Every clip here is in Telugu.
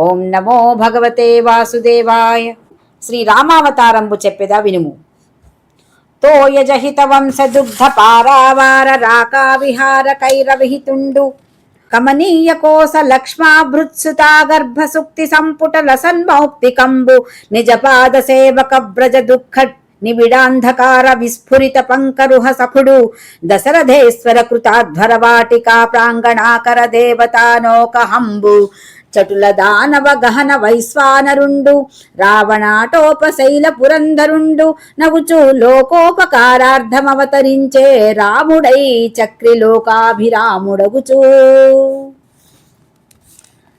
ఓం నమో భగవతే వాసుదేవాయ. శ్రీరామావతారంబు చెప్పెదా వినుము. తోయజహిత వంశ దుగ్ధ పారావార రాకా విహార కైరవిహితుండు కమనీయ కోస లక్ష్మాభృత్సుతా గర్భ సుక్తి సంపుట లసన్మౌక్తికంబు నిజ పాద సేవక బ్రజ దుఃఖ నిబిడాంధకార విస్ఫురిత పంకరుహ సఖుడు దశరథేశ్వర కృతాధ్వర వాటికా ప్రాంగణాకర దేవతానోకహంబు చటుల దానవ గహన వైశ్వానరుండు రావణాటోపశైల పురంధరుండు నగుచు లోకోపకారార్థమవతరించే రాముడై చక్రి లోకాభిరాముడగుచూ.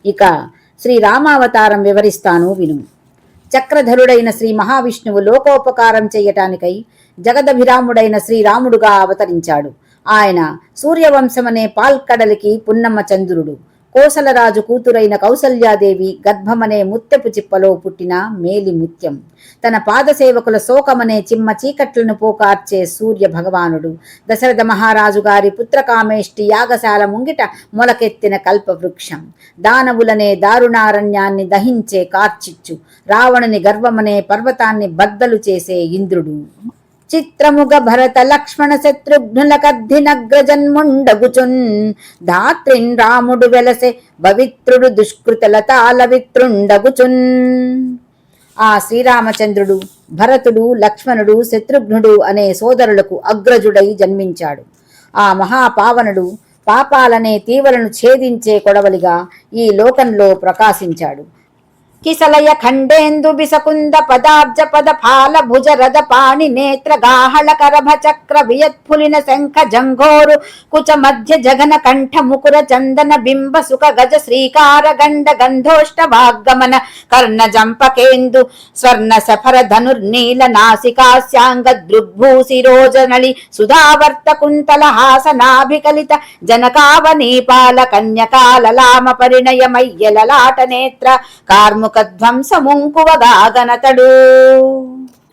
ఇక శ్రీరామావతారం వివరిస్తాను విను. చక్రధరుడైన శ్రీ మహావిష్ణువు లోకోపకారం చెయ్యటానికై జగదభిరాముడైన శ్రీరాముడుగా అవతరించాడు. ఆయన సూర్యవంశమనే పాల్కడలికి పున్నమ్మ చంద్రుడు. కోసలరాజు కూతురైన కౌసల్యాదేవి గర్భమనే ముత్యపు చిప్పలో పుట్టిన మేలి ముత్యం. తన పాదసేవకుల శోకమనే చిమ్మ చీకట్లను పోకార్చే సూర్య భగవానుడు. దశరథ మహారాజు గారి పుత్రకామేష్టి యాగశాల ముంగిట మొలకెత్తిన కల్పవృక్షం. దానవులనే దారుణారణ్యాన్ని దహించే కార్చిచ్చు. రావణుని గర్వమనే పర్వతాన్ని బద్దలు చేసే ఇంద్రుడు. చిత్రముగ భరత లక్ష్మణ శత్రుఘ్నుల కద్దినగ్రజన్ముండగుచున్ ధాత్రిన్ రాముడు వెలసె పవిత్రుడు దుష్కృతల తాళవిత్రుండగుచున్. ఆ శ్రీరామచంద్రుడు భరతుడు లక్ష్మణుడు శత్రుఘ్నుడు అనే సోదరులకు అగ్రజుడై జన్మించాడు. ఆ మహాపావనుడు పాపాలనే తీవలను ఛేదించే కొడవలిగా ఈ లోకంలో ప్రకాశించాడు. కిసలయ ఖండేందు బిసకుంద పదాబ్జ పద ఫాల భుజ రథ పాణి నేత్ర గాహళ కరభ చక్ర వియత్ఫులిన శంఖ జంఘోరు కుచ మధ్య జగన కంఠ ముకుర చందన బింబ సుఖ గజ శ్రీకార గండ గంధోష్ట వాగ్గమన కర్ణ జంపకేందు స్వర్ణ సఫర ధనుర్నీల నాసికాస్యాంగ దృగ్భూసిరోజనళి సుధావర్త కుంతల హాసనాభికలిత జనకావనీపాల కన్యకాలలామ పరిణయమయ్యలలాట నేత్ర కార్ము ధ్వంసముంకువగాగనతడు.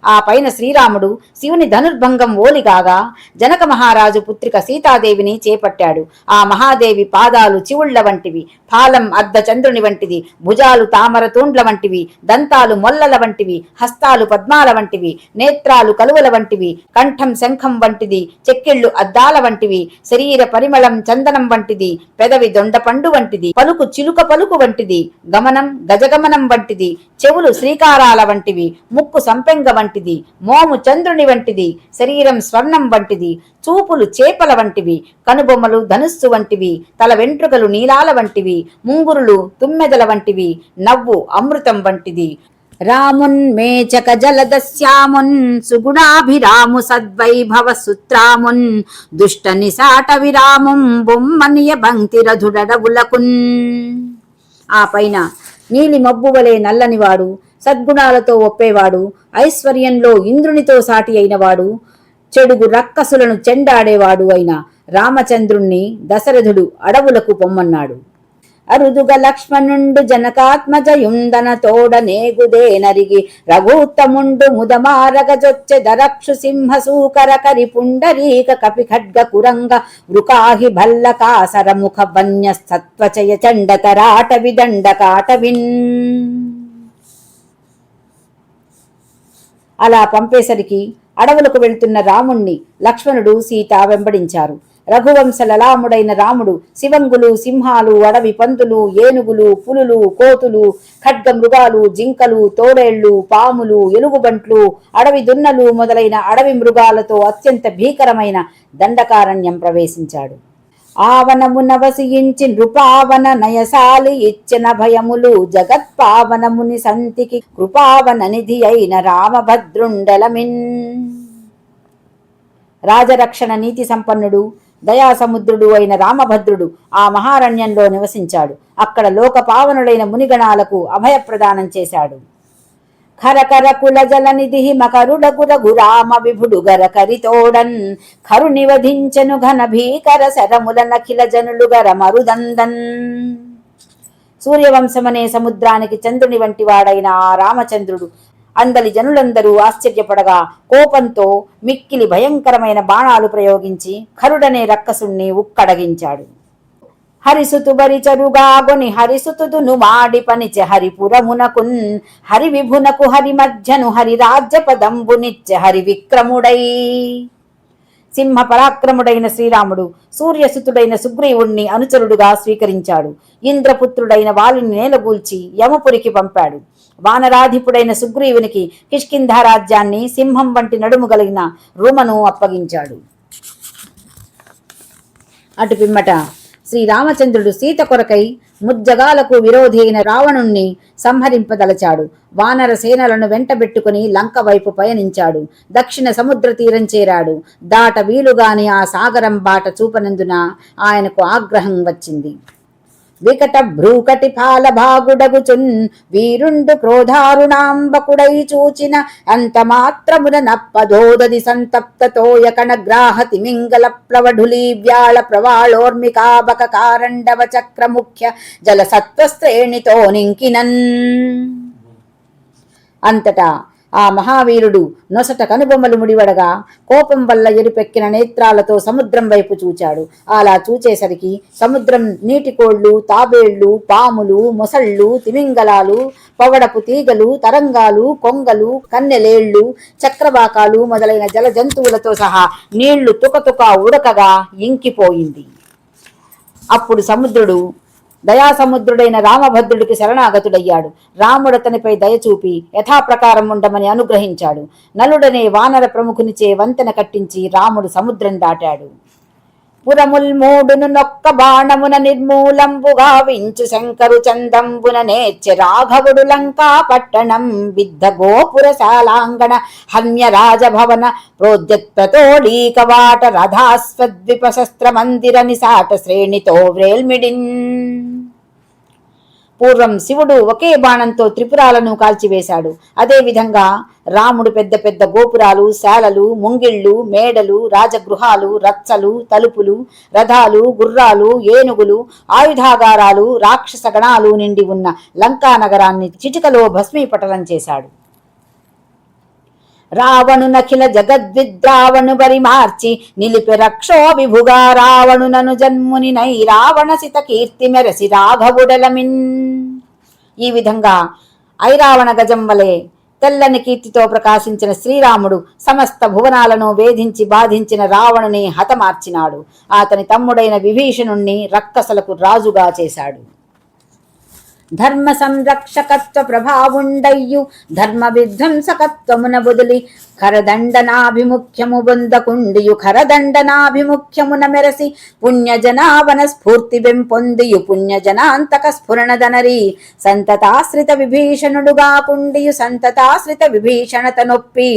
ఆ పైన శ్రీరాముడు శివుని ధనుర్భంగం ఓలిగాగా జనక మహారాజు పుత్రిక సీతాదేవిని చేపట్టాడు. ఆ మహాదేవి పాదాలు చివుళ్ల వంటివి, ఫాలం అర్ధ చంద్రుని వంటిది, భుజాలు తామర తూండ్ల వంటివి, దంతాలు మొల్లల వంటివి, హస్తాలు పద్మాల వంటివి, నేత్రాలు కలువల వంటివి, కంఠం శంఖం వంటిది, చెక్కిళ్ళు అద్దాల వంటివి, శరీర పరిమళం చందనం వంటిది, పెదవి దొండపండు వంటిది, పలుకు చిలుక పలుకు వంటిది, గమనం గజగమనం వంటిది, చెవులు శ్రీకారాల వంటివి, ముక్కు సంపెంగ వంటిది, మోము చంద్రుని వంటిది, శరీరం స్వర్ణం వంటిది, చూపులు చేపల వంటివి, కనుబొమ్మలు ధనుస్సు వంటివి, తల వెంట్రుకలు నీలాల వంటివి, ముంగురులు తుమ్మెదల వంటివి, నవ్వు అమృతం వంటిది. రామున్ మేచక జలదశ్యామున్ సుగుణాభిరాము సద్వైభవ సుత్రామున్ దుష్ట నిశాట విరాముం బొమ్మనియ బంక్తి రధుడడవులకున్. ఆ పైన నీలి మబ్బువలే నల్లనివాడు, సద్గుణాలతో ఒప్పేవాడు, ఐశ్వర్యంలో ఇంద్రునితో సాటి అయినవాడు, చెడుగు రక్కసులను చెండాడేవాడు అయిన రామచంద్రుణ్ణి దశరథుడు అడవులకు పొమ్మన్నాడు. అరుదుగ లక్ష్మణుండు జనకాత్మజయుందన తోడ నేగుదే నరిగి రఘూత్తముండు ముదమారగ జొచ్చె దరక్షు సింహ సూకర కరి పుండరీక కపి ఖడ్గ కురంగ వృకాహి భల్ల కాసర ముఖ వన్య సత్వచయ చండకరాట విదండకాటవిన్. అలా పంపేసరికి అడవులకు వెళ్తున్న రాముణ్ణి లక్ష్మణుడు సీత వెంబడించారు. రఘువంశ లలాముడైన రాముడు శివంగులు, సింహాలు, అడవి పందులు, ఏనుగులు, పులులు, కోతులు, ఖడ్గ మృగాలు, జింకలు, తోడేళ్లు, పాములు, ఎలుగుబంట్లు, అడవి దున్నలు మొదలైన అడవి మృగాలతో అత్యంత భీకరమైన దండకారణ్యం ప్రవేశించాడు. ఆవనమున వసించి నృపావన నయసాలి ఇచ్చిన భయములు జగత్పావనముని సంతికి కృపావన నిధి అయిన రామభద్రుండలమిన్. రాజరక్షణ నీతి సంపన్నుడు, దయాసముద్రుడు అయిన రామభద్రుడు ఆ మహారణ్యంలో నివసించాడు. అక్కడ లోకపావనుడైన మునిగణాలకు అభయప్రదానం చేశాడు. ఖరకర కుల జలనిధి మకరుడగు రఘురామ విభుడు గరకరితోడన్ ఖరు నివధించెను ఘన భీకర శరముల నఖిల జనులు గర మరుదందన్. సూర్యవంశమనే సముద్రానికి చంద్రుని వంటి వాడైన ఆ రామచంద్రుడు అందలి జనులందరూ ఆశ్చర్యపడగా కోపంతో మిక్కిలి భయంకరమైన బాణాలు ప్రయోగించి ఖరుడనే రక్కసుణ్ణి ఉక్కడగించాడు. హరిసుతు బరిచరుగాగొని హరిసుతుదును మాడి పనిచె హరిపురమునకున్ హరి విభునకు హరి మధ్యను హరి రాజ్య పదంబునిచ్చె హరి విక్రముడై. సింహ పరాక్రముడైన శ్రీరాముడు సూర్యసుతుడైన సుగ్రీవుణ్ణి అనుచరుడుగా స్వీకరించాడు. ఇంద్రపుత్రుడైన వాలిని నేలగూల్చి యమపురికి పంపాడు. వానరాధిపుడైన సుగ్రీవునికి కిష్కింధ రాజ్యాన్ని, సింహం వంటి నడుము కలిగిన రుమను అప్పగించాడు. అటు పిమ్మట శ్రీరామచంద్రుడు సీత కొరకై ముజ్జగాలకు విరోధి అయిన రావణుణ్ణి సంహరింపదలచాడు. వానర సేనలను వెంటబెట్టుకుని లంక వైపు పయనించాడు. దక్షిణ సముద్ర తీరం చేరాడు. దాట వీలుగాని ఆ సాగరం బాట చూపనందున ఆయనకు ఆగ్రహం వచ్చింది. వికట భ్రూకటి పాల భాగుడగుచున్ వీరుండు క్రోధారుణాంబకుడై చూచిన అంత మాత్రమున నప్పదోదది సంతప్తతోయ కణగ్రాహ తిమింగల ప్లవఢులీ వ్యాళ ప్రవాళోర్మికాబక కారండవ చక్రముఖ్య జల సత్వశ్రేణితో నింకినన్. అంతటా ఆ మహావీరుడు నొసట కనుబొమ్మలు ముడివడగా కోపం వల్ల ఎరుపెక్కిన నేత్రాలతో సముద్రం వైపు చూచాడు. అలా చూచేసరికి సముద్రం నీటికోళ్లు, తాబేళ్లు, పాములు, మొసళ్ళు, తిమింగలాలు, పవడపు తీగలు, తరంగాలు, కొంగలు, కన్నెలేళ్లు, చక్రవాకాలు మొదలైన జల జంతువులతో సహా నీళ్లు తుకతుక ఉడకగా ఇంకిపోయింది. అప్పుడు సముద్రుడు దయాసముద్రుడైన రామభద్రుడికి శరణాగతుడయ్యాడు. రాముడతనిపై దయచూపి యథాప్రకారం ఉండమని అనుగ్రహించాడు. నలుడనే వానర ప్రముఖునిచే వంతెన కట్టించి రాముడు సముద్రం దాటాడు. పురముల్మూడును నొక్క బాణమున నిర్మూలంబుగా వించు శంకరు చందంబున నేర్చె రాఘవుడు లంకా పట్టణం విద్ధ గోపురశాలాంగణ హన్య రాజభవన ప్రోద్యత్ప్రతోళీకవాట రథాస్వద్విపశస్త్ర మందిర నిసాట శ్రేణితో వ్రేల్మిడిన్. పూర్వం శివుడు ఒకే బాణంతో త్రిపురాలను కాల్చివేశాడు. అదేవిధంగా రాముడు పెద్ద పెద్ద గోపురాలు, శాలలు, ముంగిళ్ళు, మేడలు, రాజగృహాలు, రచ్చలు, తలుపులు, రథాలు, గుర్రాలు, ఏనుగులు, ఆయుధాగారాలు, రాక్షస గణాలు నిండి ఉన్న లంకా నగరాన్ని చిటికలో భస్మీపటలం చేశాడు. రావణునఖిల జగద్విద్రావణు బరి మార్చి నిలిపి రక్షో విభుగా రావణునను జన్ముని నై రావణ సిత కీర్తి మెరసి రాఘవుడలమిన్. ఈ విధంగా ఐరావణ గజం వలె తెల్లని కీర్తితో ప్రకాశించిన శ్రీరాముడు సమస్త భువనాలను వేధించి బాధించిన రావణుని హతమార్చినాడు. అతని తమ్ముడైన విభీషణుణ్ణి రక్కసలకు రాజుగా చేశాడు. ధర్మ సంరక్షకత్వ ప్రభావుండయ్యు ధర్మ విధ్వంసకత్వమున బొదిలి ఖరదండనాభిముఖ్యము బొందకుండియు ఖరదండనాభిముఖ్యమున మెరసి పుణ్యజనావన స్ఫూర్తి వెంపొందియు పుణ్యజనాంతక స్ఫురణదనరి సంతతాశ్రిత విభీషణుడుగా కుండియు సంతతాశ్రిత విభీషణత నొప్పి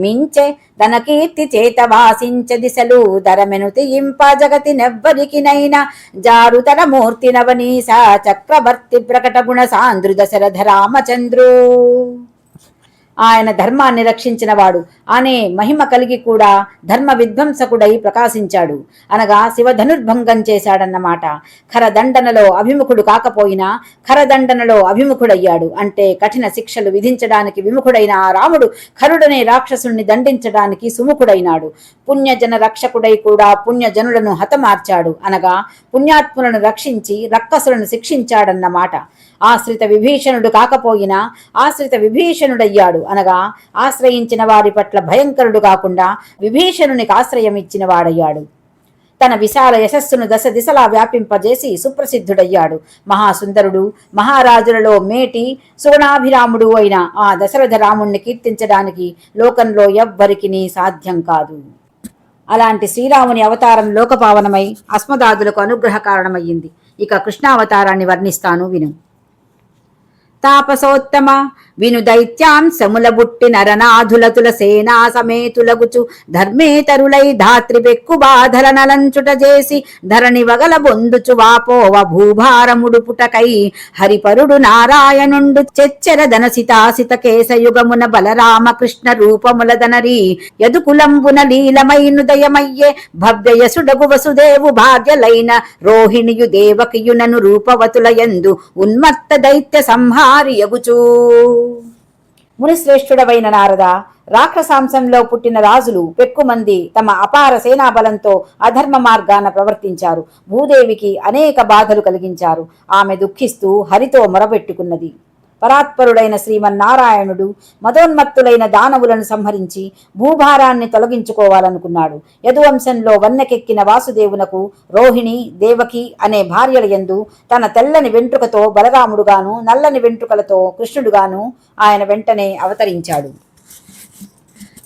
మించె తన కీర్తి చేత వాసించ దిశలు ధరమెనుతి ఇంప జగతి నెవ్వరికినైనా జారుతర మూర్తి నవనీస చక్రవర్తి ప్రకట గుణ సాంద్రు దశరథ రామచంద్రు. ఆయన ధర్మాన్ని రక్షించినవాడు అనే మహిమ కలిగి కూడా ధర్మ విధ్వంసకుడై ప్రకాశించాడు. అనగా శివధనుర్భంగం చేశాడన్నమాట. ఖరదండనలో అభిముఖుడు కాకపోయినా ఖరదండనలో అభిముఖుడయ్యాడు. అంటే కఠిన శిక్షలు విధించడానికి విముఖుడైన ఆ రాముడు ఖరుడనే రాక్షసుణ్ణి దండించడానికి సుముఖుడైనాడు. పుణ్యజన రక్షకుడై కూడా పుణ్యజనులను హతమార్చాడు. అనగా పుణ్యాత్ములను రక్షించి రక్కసులను శిక్షించాడన్నమాట. ఆశ్రిత విభీషణుడు కాకపోయినా ఆశ్రిత విభీషణుడయ్యాడు. అనగా ఆశ్రయించిన వారి పట్ల భయంకరుడు కాకుండా విభీషణునికి ఆశ్రయం ఇచ్చిన వాడయ్యాడు. తన విశాల యశస్సును దశ దిశలా వ్యాపింపజేసి సుప్రసిద్ధుడయ్యాడు. మహాసుందరుడు, మహారాజులలో మేటి సుగుణాభిరాముడు అయిన ఆ దశరథ రాముణ్ణి కీర్తించడానికి లోకంలో ఎవ్వరికినీ సాధ్యం కాదు. అలాంటి శ్రీరాముని అవతారం లోకపావనమై అస్మదాదులకు అనుగ్రహ కారణమయ్యింది. ఇక కృష్ణావతారాన్ని వర్ణిస్తాను, విను. తాపసోత్తమ విను దైత్యాంశముల బుట్టి నరనాధులతుల సేనా సమేతులగుచు ధర్మేతరులై ధాత్రిపెక్కు బాధల నలంచుట చేసి ధరణి వగల బొందుచు వాపోవ భూభారముడు పుటకై హరిపరుడు నారాయణుండు చెచ్చెర ధనసితాసిత కేశయుగమున బలరామకృష్ణ రూపములదనరి యదుకులంబున లీలమైనుదయమయ్యే భవ్యయసుడగు వసుదేవు భాగ్యలైన రోహిణియు దేవకియునను రూపవతులయందు ఉన్మత్త దైత్య సంహారియగుచూ. మునిశ్రేష్ఠుడవైన నారద, రాక్షసాంశంలో పుట్టిన రాజులు పెక్కుమంది తమ అపార సేనాబలంతో అధర్మ మార్గాన ప్రవర్తించారు. భూదేవికి అనేక బాధలు కలిగించారు. ఆమె దుఃఖిస్తూ హరితో మొరపెట్టుకున్నది. పరాత్పరుడైన శ్రీమన్నారాయణుడు మదోన్మత్తులైన దానవులను సంహరించి భూభారాన్ని తొలగించుకోవాలనుకున్నాడు. యదువంశంలో వన్నెకెక్కిన వాసుదేవునకు రోహిణి, దేవకి అనే భార్యల యందు తన తెల్లని వెంట్రుకతో బలరాముడుగాను, నల్లని వెంట్రుకలతో కృష్ణుడుగాను ఆయన వెంటనే అవతరించాడు.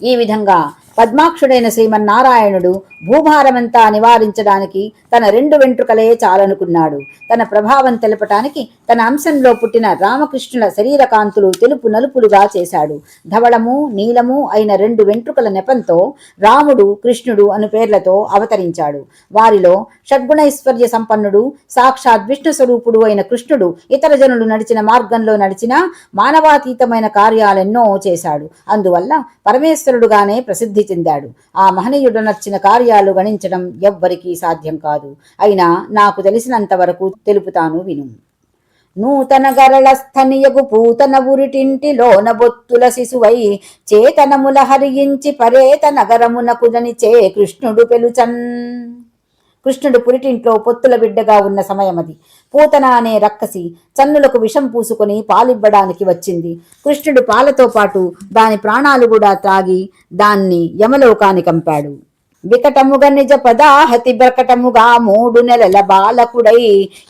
ఈ విధంగా పద్మాక్షుడైన శ్రీమన్నారాయణుడు భూభారమంతా నివారించడానికి తన 2 వెంట్రుకలే చాలనుకున్నాడు. తన ప్రభావం తెలపటానికి తన అంశంలో పుట్టిన రామకృష్ణుల శరీర కాంతులు తెలుపు నలుపులుగా చేశాడు. ధవళము, నీలము అయిన 2 వెంట్రుకల నెపంతో రాముడు, కృష్ణుడు అను పేర్లతో అవతరించాడు. వారిలో షడ్గుణైశ్వర్య సంపన్నుడు, సాక్షాత్ విష్ణు స్వరూపుడు అయిన కృష్ణుడు ఇతర జనులు నడిచిన మార్గంలో నడిచినా మానవాతీతమైన కార్యాలెన్నో చేశాడు. అందువల్ల పరమేశ్వరుడుగానే ప్రసిద్ధి చెందాడు. ఆ మహనీయుడు నచ్చిన కార్యాలు గణించడం ఎవ్వరికీ సాధ్యం కాదు. అయినా నాకు తెలిసినంత వరకు తెలుపుతాను, విను. నూతన గరళస్థనియగు పూతన ఉరిటింటిలోన బొత్తుల శిశువై చేతనముల హరించి పరేత నగరమునకు జనిచే కృష్ణుడు పెలుచన్. కృష్ణుడు పురిటింట్లో పొత్తుల బిడ్డగా ఉన్న సమయమది. పూతన అనే రక్కసి చన్నులకు విషం పూసుకొని పాలివ్వడానికి వచ్చింది. కృష్ణుడు పాలతో పాటు దాని ప్రాణాలు కూడా త్రాగి దాన్ని యమలోకానికంపాడు. వికటముగ నిజ పదాహతి బ్రకటముగా 3 నెలల బాలకుడై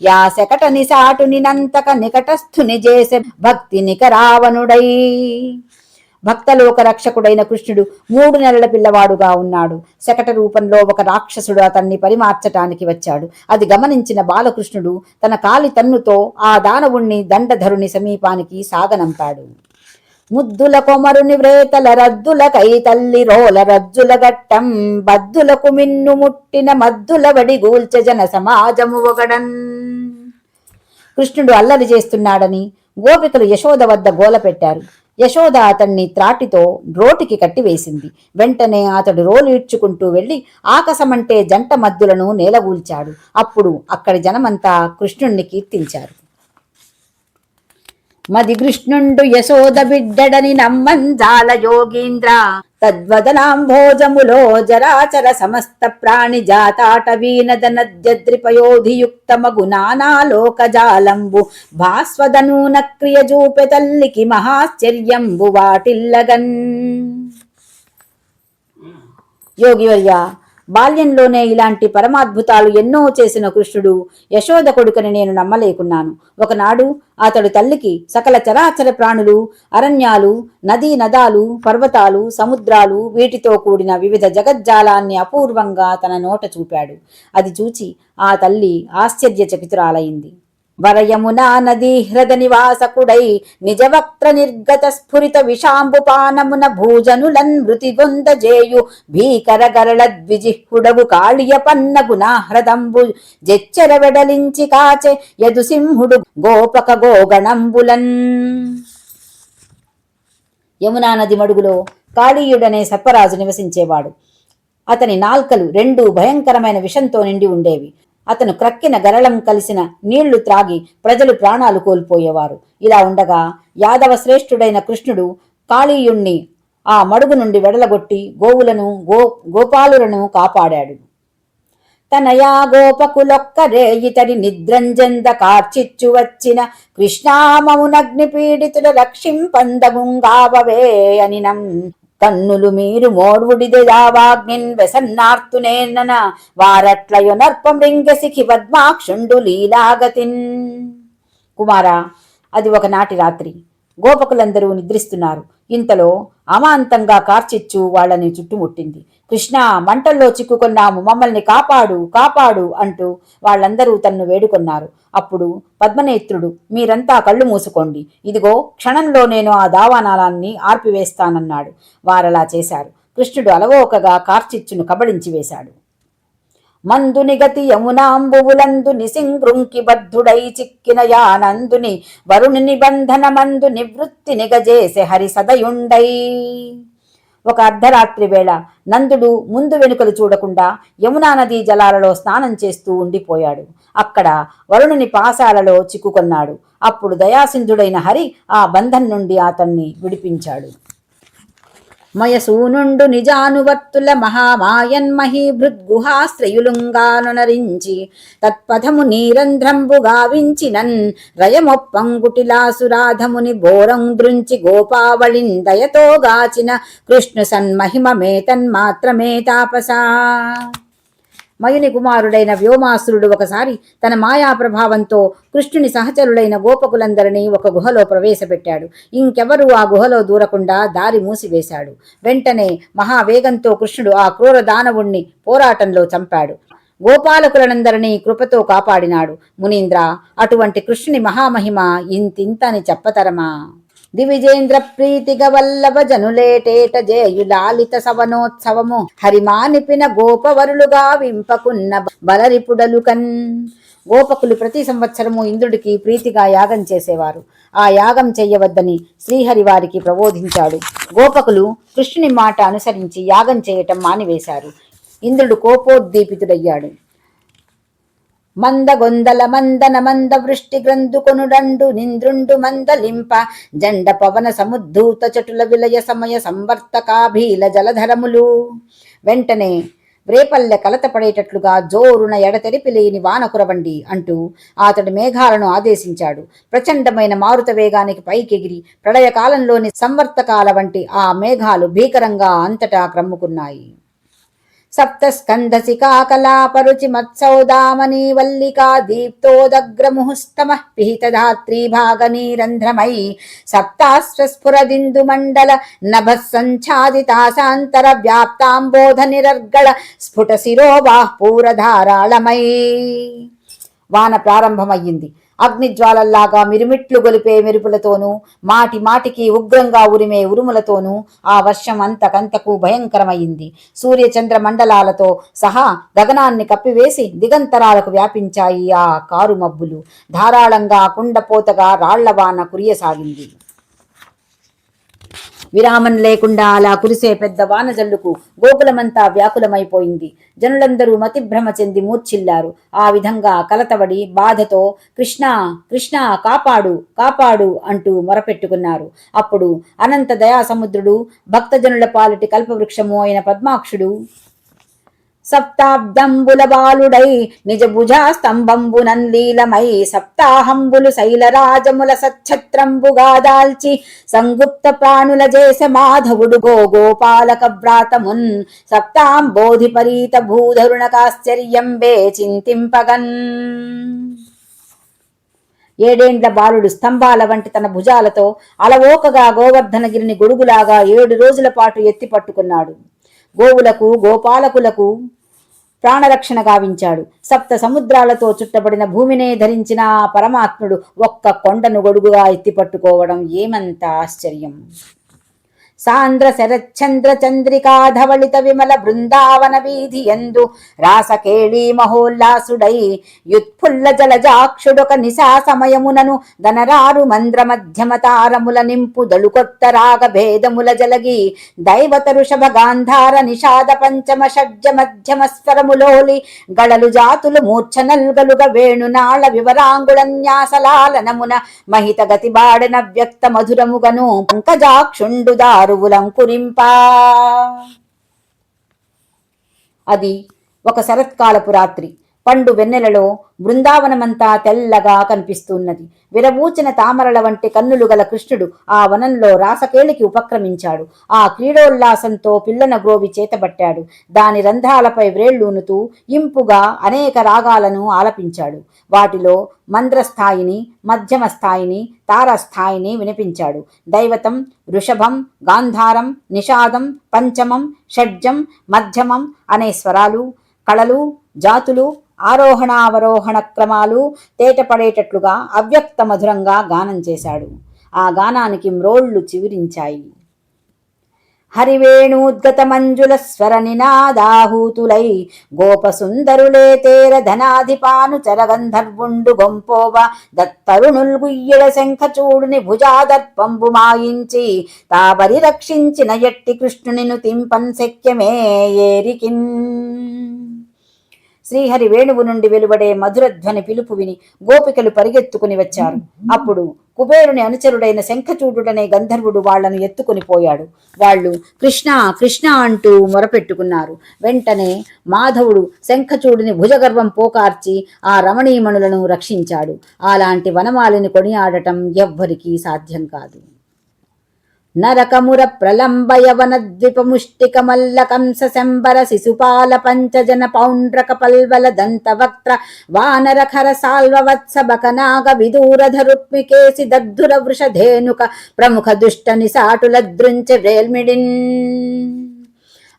యాసకటని సాటుని నంతక నికటస్థుని చేసే భక్తి నికరావణుడై. భక్తలోక రక్షకుడైన కృష్ణుడు 3 నెలల పిల్లవాడుగా ఉన్నాడు. శకట రూపంలో ఒక రాక్షసుడు అతన్ని పరిమార్చటానికి వచ్చాడు. అది గమనించిన బాలకృష్ణుడు తన కాలి తన్నుతో ఆ దానవుణ్ణి దండధరుని సమీపానికి సాగనంపాడు. ముద్దుల కొమరుని వ్రేతల రద్దుల కై తల్లి రోల రజ్జుల గట్టం బద్దులకు మిన్ను ముట్టిన మద్దుల వడి గూల్చ జన సమాజము ఒగడన్. కృష్ణుడు అల్లరి చేస్తున్నాడని గోపికలు యశోద వద్ద గోల పెట్టారు. యశోద అతన్ని త్రాటితో రోటికి కట్టివేసింది. వెంటనే అతడు రోలు ఈడ్చుకుంటూ వెళ్లి ఆకాశమంటే జంట మద్దులను నేలగూల్చాడు. అప్పుడు అక్కడి జనమంతా కృష్ణుణ్ణి కీర్తించారు. మది కృష్ణుండు యశోద బిడ్డడని నమ్మంజాల యోగీంద్ర తద్వదనాంభోజములో జరాచర సమస్త ప్రాణి జాతాటవీనద నద్యద్రిపయోధియుక్తమగు నానాలోకజాలంబు భాస్వదనూన క్రియ జూపె తల్లికి మహాశ్చర్యంబు వాటిల్లగన్. యోగివర్య, బాల్యంలోనే ఇలాంటి పరమాద్భుతాలు ఎన్నో చేసిన కృష్ణుడు యశోద కొడుకని నేను నమ్మలేకున్నాను. ఒకనాడు అతడు తల్లికి సకల చరాచర ప్రాణులు, అరణ్యాలు, నదీ నదాలు, పర్వతాలు, సముద్రాలు వీటితో కూడిన వివిధ జగజ్జాలాన్ని అపూర్వంగా తన నోట చూపాడు. అది చూచి ఆ తల్లి ఆశ్చర్యచకితురాలైంది. వరయమునా నదీ హ్రద నివాసకుడై నిజవక్త్ర నిర్గత స్ఫురిత విషాంబుపానమున భూజనులన్ మృతి గొందజేయు భీకర గరళ ద్విజిహుడగు కాళియ పన్నగు నాహ్రదంబు జెచ్చెర వెడలించి కాచె యదుసింహుడు గోపక గోగణంబులన్. యమునా నది మడుగులో కాళీయుడనే సర్పరాజు నివసించేవాడు. అతని నాల్కలు 2 భయంకరమైన విషంతో నిండి ఉండేవి. అతను క్రక్కిన గరళం కలిసిన నీళ్లు త్రాగి ప్రజలు ప్రాణాలు కోల్పోయేవారు. ఇలా ఉండగా యాదవ శ్రేష్ఠుడైన కృష్ణుడు కాళీయుణ్ణి ఆ మడుగు నుండి వెడలగొట్టి గోవులను గోపాలులను కాపాడాడు. తనయా గోపకులొక్కరే ఇతడి నిద్రంజంద కార్చిచ్చు వచ్చిన కృష్ణామమునగ్ని పీడితుల రక్షింపందగుంగావవే అనినం. కన్నులు మీరు మోర్వుడిదే దావాగ్నిన్ వెసన్నార్తునేనన వారట్లయొనర్పమృంగసిఖి పద్మాక్షుండు లీలాగతిన్. కుమారా, అది ఒకనాటి రాత్రి. గోపకులందరూ నిద్రిస్తున్నారు. ఇంతలో అమాంతంగా కార్చిచ్చు వాళ్ళని చుట్టుముట్టింది. కృష్ణ, మంటల్లో చిక్కుకున్నాము, మమ్మల్ని కాపాడు కాపాడు అంటూ వాళ్ళందరూ తన్ను వేడుకొన్నారు. అప్పుడు పద్మనేత్రుడు, మీరంతా కళ్ళు మూసుకోండి, ఇదిగో క్షణంలో నేను ఆ దావానాలాన్ని ఆర్పివేస్తానన్నాడు. వారలా చేశారు. కృష్ణుడు అలవోకగా కార్చిచ్చును కబళించి వేశాడు. మందుని గతి యమునాంబువులందు నిసింగృంకి బద్ధుడై చిక్కిన యానందుని వరుణి నిబంధన మందు నివృత్తి నిగజేసే హరి సదయుండై. ఒక అర్ధరాత్రి వేళ నందుడు ముందు వెనుకలు చూడకుండా యమునా నదీ జలాలలో స్నానం చేస్తూ ఉండిపోయాడు. అక్కడ వరుణుని పాశాలలో చిక్కుకొన్నాడు. అప్పుడు దయాసింధుడైన హరి ఆ బంధం నుండి అతన్ని విడిపించాడు. మయసూనుండు నిజానువర్తుల మహామాయన్మహీభృద్గుహాశ్రయులుంగానునరించి తత్పథము నీరంధ్రంబు గావించినన్ రయమొప్పంగుటిలాసురాధముని బోరం దృంచి గోపావళిన్ దయతో గాచిన కృష్ణు సన్మహిమమేతన్మాత్రమే తాపసా. మయుని కుమారుడైన వ్యోమాసురుడు ఒకసారి తన మాయా ప్రభావంతో కృష్ణుని సహచరులైన గోపకులందరినీ ఒక గుహలో ప్రవేశపెట్టాడు. ఇంకెవరూ ఆ గుహలో దూరకుండా దారి మూసివేశాడు. వెంటనే మహావేగంతో కృష్ణుడు ఆ క్రూర దానవుణ్ణి పోరాటంలో చంపాడు. గోపాలకులనందరినీ కృపతో కాపాడినాడు. మునీంద్ర, అటువంటి కృష్ణుని మహామహిమ ఇంతింతని చెప్పతరమా? దివిజేంద్ర ప్రీతిగ వల్లభ జనులేటేట జేయులాలిత సవనోత్సవము హరిమానిపిన గోపవరులుగా వింపకున్న బలరిపుడలు కన్. గోపకులు ప్రతి సంవత్సరము ఇంద్రుడికి ప్రీతిగా యాగం చేసేవారు. ఆ యాగం చెయ్యవద్దని శ్రీహరి వారికి ప్రబోధించాడు. గోపకులు కృష్ణుని మాట అనుసరించి యాగం చేయటం మానివేశారు. ఇంద్రుడు కోపోద్దీపితుడయ్యాడు. మందగొందల మందన మంద వృష్టి గ్రంథుకొనుడండు నింద్రుండు మందలింప జండ పవన సముద్ధూత చటుల విలయ సమయ సంవర్తకాభీల జలధరములు. వెంటనే వ్రేపల్లె కలతపడేటట్లుగా జోరున ఎడతెరిపి లేని వాన కురవండి అంటూ అతడు మేఘాలను ఆదేశించాడు. ప్రచండమైన మారుత వేగానికి పైకెగిరి ప్రళయకాలంలోని సంవర్తకాల వంటి ఆ మేఘాలు భీకరంగా అంతటా క్రమ్ముకున్నాయి. సప్తస్కంధసికాకలాపరుచి మత్సౌదామనీ వల్లికా దీప్తోదగ్రముహుస్తమ పిహితధాత్రీ భాగనీరంధ్రమై సప్తాస్వస్ఫురదిందు మండల నభస్సంఛాదితాశాంతర వ్యాప్తాంబోధ నిరర్గళ స్ఫుట శిరోవాః పూరధారాళమై. వాన ప్రారంభమయ్యింది. అగ్నిజ్వాలల్లాగా మిరుమిట్లు గొలిపే మెరుపులతోనూ మాటి మాటికి ఉగ్రంగా ఉరిమే ఉరుములతోనూ ఆ వర్షం అంతకంతకు భయంకరమైంది. సూర్యచంద్ర మండలాలతో సహా గగనాన్ని కప్పివేసి దిగంతరాలకు వ్యాపించాయి ఆ కారు మబ్బులు. ధారాళంగా కుండపోతగా రాళ్లవాన కురియసాగింది. విరామం లేకుండా అలా కురిసే పెద్ద వానజల్లుకు గోకులమంతా వ్యాకులమైపోయింది. జనులందరూ మతిభ్రమ చెంది మూర్ఛిల్లారు. ఆ విధంగా కలతబడి బాధతో కృష్ణ కృష్ణ కాపాడు కాపాడు అంటూ మొరపెట్టుకున్నారు. అప్పుడు అనంత దయాసముద్రుడు, భక్తజనుల పాలిటి కల్పవృక్షము అయిన పద్మాక్షుడు సప్తాబ్దంబుల బాలుడై నిజ భుజా స్తంభంబునంలీలమై సప్తాహంబులు శైలరాజముల సచ్ఛత్రంబుగా దాల్చి సంగుప్త ప్రాణుల చేస మాధవుడు గోపాలక వ్రాతమున్ సప్తాంబోధి పరీత భూధరుణకాశ్చర్యంబే చింతింపగన్. ఏడేండ్ల బాలుడు స్తంభాల వంటి తన భుజాలతో అలవోకగా గోవర్ధనగిరిని గొడుగులాగా 7 రోజుల పాటు ఎత్తి పట్టుకున్నాడు. గోవులకు గోపాలకులకు ప్రాణరక్షణ గావించాడు. సప్త సముద్రాలతో చుట్టబడిన భూమినే ధరించిన పరమాత్ముడు ఒక్క కొండను గొడుగుగా ఎత్తిపట్టుకోవడం ఏమంత ఆశ్చర్యం! సాంద్ర శరచంద్ర చంద్రికాధవళిత విమల బృందావన వీధి యందు రాసకేళీ మహోల్లాసుడై యుత్ఫుల్ల జలజాక్షుడొక నిశా సమయమునను దనరారు మంద్ర మధ్యమ తారముల నింపు దళుకొత్త రాగ భేదముల జలగి దైవత ఋషభ గాంధార నిషాద పంచమ షడ్జ మధ్యమ స్వరములోలి గళలు జాతులు మూర్ఛనల్గలుగ వేణునాళ వివరాంగుళన్యాసలాలనమున మహిత గతిబాడన వ్యక్త మధురముగను పంకజాక్షుండు దారువులంకురింపా. అది ఒక శరత్కాలపు రాత్రి. పండు వెన్నెలలో బృందావనమంతా తెల్లగా కనిపిస్తున్నది. విరబూచిన తామరల వంటి కన్నులు గల కృష్ణుడు ఆ వనంలో రాసకేళికి ఉపక్రమించాడు. ఆ క్రీడోల్లాసంతో పిల్లన గ్రోవి చేతబట్టాడు. దాని రంధ్రాలపై వ్రేళ్లూనుతూ ఇంపుగా అనేక రాగాలను ఆలపించాడు. వాటిలో మంద్రస్థాయిని, మధ్యమ స్థాయిని, తారస్థాయిని వినిపించాడు. దైవతం, వృషభం, గాంధారం, నిషాదం, పంచమం, షడ్జం, మధ్యమం అనే స్వరాలు, కళలు, జాతులు, ఆరోహణావరోహణ క్రమాలు తేటపడేటట్లుగా అవ్యక్త మధురంగా గానం చేశాడు. ఆ గానానికి మ్రోళ్లు చివిరించాయి. హరివేణూద్గత మంజుల స్వర నినాదాహూతులై గోపసుందరులే తేర ధనాధిపాను చరగంధర్వుండు గొంపోవ దత్తరుణుల్గుయ్యల శంఖచూడుని భుజాదర్పంబు మాయించి తాబరి రక్షించిన ఎట్టి కృష్ణునిను తింపన్ శక్యమే ఏరికిన్. శ్రీహరి వేణువు నుండి వెలువడే మధురధ్వని పిలుపు విని గోపికలు పరిగెత్తుకుని వచ్చారు. అప్పుడు కుబేరుని అనుచరుడైన శంఖచూడుడనే గంధర్వుడు వాళ్లను ఎత్తుకుని పోయాడు. వాళ్ళు కృష్ణ కృష్ణ అంటూ మొరపెట్టుకున్నారు. వెంటనే మాధవుడు శంఖచూడుని భుజగర్వం పోకార్చి ఆ రమణీమణులను రక్షించాడు. అలాంటి వనమాలిని కొనియాడటం ఎవ్వరికీ సాధ్యం కాదు. నరకముర ప్రలంబయవన ద్విపముష్టిక మల్ల కంస శంబర శిశుపాల పంచజన పౌండ్రక పల్వల దంతవక్త్ర వానర ఖర సాల్వ వత్స బకనాగ విదూరధ రుక్మికేసి దద్ధుర వృషధేనుక ప్రముఖ దుష్ట నిసాటుల ద్రుంచె వేల్మిడిన్.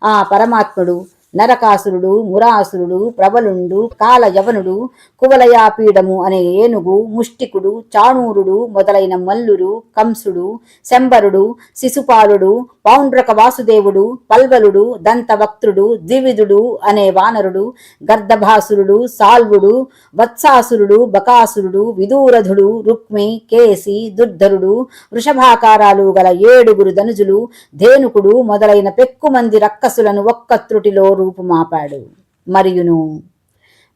ఆ పరమాత్ముడు నరకాసురుడు, మురాసురుడు, ప్రబలుండు, కాలయవనుడు, కువలయాపీడము అనే ఏనుగు, ముష్టికుడు, చాణూరుడు మొదలైన మల్లురు, కంసుడు, శంబరుడు, శిశుపాలుడు, పౌండ్రక వాసుదేవుడు, పల్వలుడు, దంతవక్త్రుడు, ద్వివిధుడు అనే వానరుడు, గర్దభాసురుడు, సాల్వుడు, వత్సాసురుడు, బకాసురుడు, విదూరధుడు, రుక్మి, కేసి, దుర్ధరుడు, వృషభాకారాలు గల 7 ధనుజులు, ధేనుకుడు మొదలైన పెక్కుమంది రక్కసులను ఒక్క త్రుటిలో రూపుమాపాడు. మరియును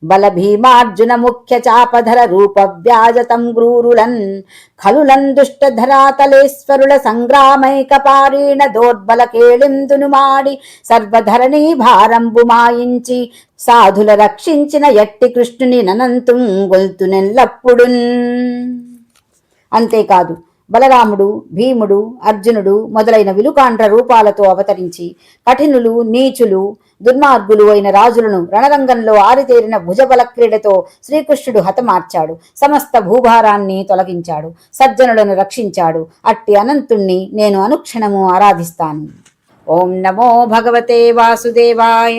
బలభీమార్జున ముఖ్య చాపధర రూప వ్యాజతం గ్రూరులన్ ఖలులన్ దుష్టధరాతలేశ్వరుల సంగ్రామైక పారీణ దోర్బల కేళిందును మాడి సర్వధరణీ భారంబు మాయించి సాధుల రక్షించిన ఎట్టి కృష్ణుని ననంతుం గొల్తునెల్లప్పుడున్. అంతేకాదు బలరాముడు, భీముడు, అర్జునుడు మొదలైన విలుకాండ్ర రూపాలతో అవతరించి కఠినులు, నీచులు, దుర్మార్గులు అయిన రాజులను రణరంగంలో ఆరితేరిన భుజబల క్రీడతో శ్రీకృష్ణుడు హతమార్చాడు. సమస్త భూభారాన్ని తొలగించాడు. సజ్జనులను రక్షించాడు. అట్టి అనంతుణ్ణి నేను అనుక్షణము ఆరాధిస్తాను. ఓం నమో భగవతే వాసుదేవాయ.